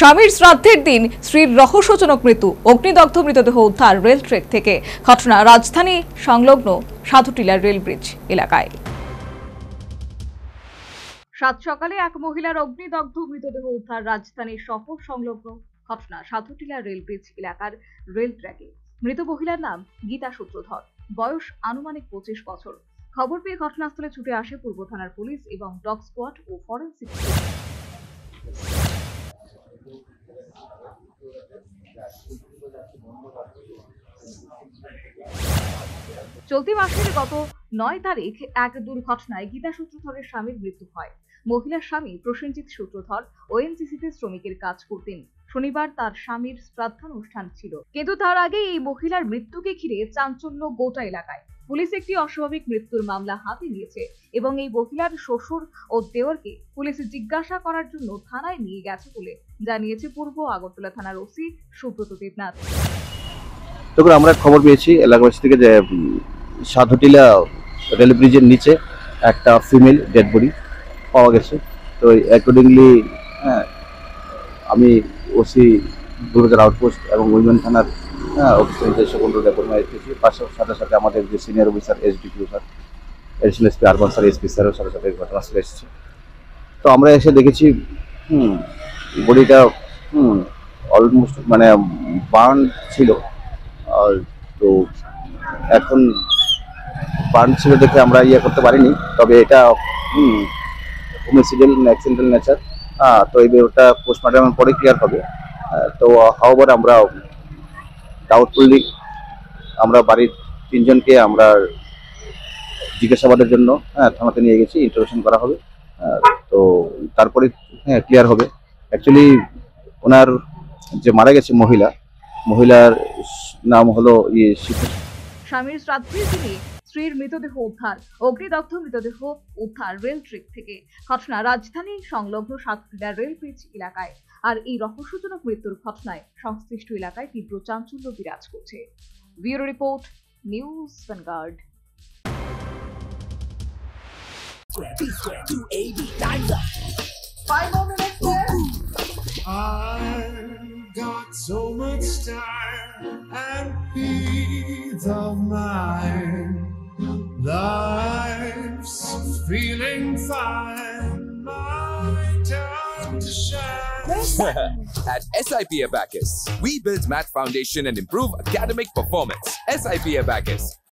স্বামীর শ্রাদ্ধের দিন স্ত্রীর রহস্যজনক মৃত্যু, অগ্নিদগ্ধ মৃতদেহ উদ্ধার রেল ট্র্যাক থেকে। ঘটনা রাজধানী সংলগ্ন সাধুটিলা রেল ব্রিজ এলাকায়। সাত সকালে এক মহিলার অগ্নিদগ্ধ মৃতদেহ উদ্ধার রাজধানীর শহর সংলগ্ন। ঘটনা সাধুটিলা রেল ব্রিজ এলাকার রেল ট্র্যাকে। মৃত মহিলার নাম গীতা সূত্রধর, বয়স আনুমানিক 25 বছর। খবর পেয়ে ঘটনাস্থলে ছুটে আসে পূর্ব থানার পুলিশ এবং ডগ স্কোয়াড ও ফরেনসিক। চলতি মাসের গত 9 তারিখ এক দুর্ঘটনায় গীতা সূত্রধরের স্বামীর মৃত্যু হয়। মহিলার স্বামী প্রসেনজিৎ সূত্রধর ওএনজিসিতে শ্রমিকের কাজ করতেন। শনিবার তার স্বামীর শ্রাদ্ধানুষ্ঠান ছিল, কিন্তু তার আগে এই মহিলার মৃত্যুকে ঘিরে চাঞ্চল্য গোটা এলাকায়। পুলিশ একটি অস্বাভাবিক মৃত্যুর মামলা হাতে নিয়েছে এবং এই মহিলার শ্বশুর ও দেওরকে পুলিশ জিজ্ঞাসা করার জন্য থানায় নিয়ে গেছে বলে জানিয়েছে পূর্ব আগরতলা থানার ওসি সুব্রত দেবনাথ। তখন আমরা খবর পেয়েছি এলাকাবাসী থেকে যে সাধুটিলা রেল ব্রিজের নিচে একটা ফিমেল ডেড বডি পাওয়া গেছে। তো অ্যাকর্ডিংলি আমি ওসি দুর্গার আউটপোস্ট এবং উইমেন থানার অফিসার সকল রেকর্ড এসেছি। সাথে সাথে আমাদের যে senior officer SDPO sir, additional SP urban sir, SP স্যারের সাথে সাথে ঘটনাস্থলে এসেছে। তো আমরা এসে দেখেছি বডিটা অলমোস্ট মানে বার্ন ছিল। তো এখন বার্ন ছিল দেখে আমরা করতে পারিনি, তবে এটা হোমিসাইডাল অ্যাক্সিডেন্টাল নেচার। তো এই ব্যাপারটা পোস্টমর্টমের পরে ক্লিয়ার হবে। তো হাওয়ার আমরা ডাউটফুলি আমরা বাড়ির 3 জনকে আমরা জিজ্ঞাসাবাদের জন্য থানাতে নিয়ে গেছি, ইন্টারোগেশন করা হবে। তো তারপরে ক্লিয়ার হবে। অ্যাকচুয়ালি ওনার যে মারা গেছে মহিলার নাম হলো স্বামীর শ্রাদ্ধের দিনে স্ত্রীর মৃতদেহ উদ্ধার, অগ্নিদগ্ধ মৃতদেহ উদ্ধার রেল ট্র্যাক থেকে। ঘটনা রাজধানী সংলগ্ন সাতক্ষীরা রেল ব্রিজ এলাকায়। আর এই রহস্যজনক মৃত্যুর ঘটনায় সংশ্লিষ্ট এলাকায় তীব্র চাঞ্চল্য বিরাজ করছে। Bureau report, news vanguard. I've got so much time and peace of mind. Life's feeling fine. My time to shine. At SIP Abacus, we build math foundation and improve academic performance. SIP Abacus,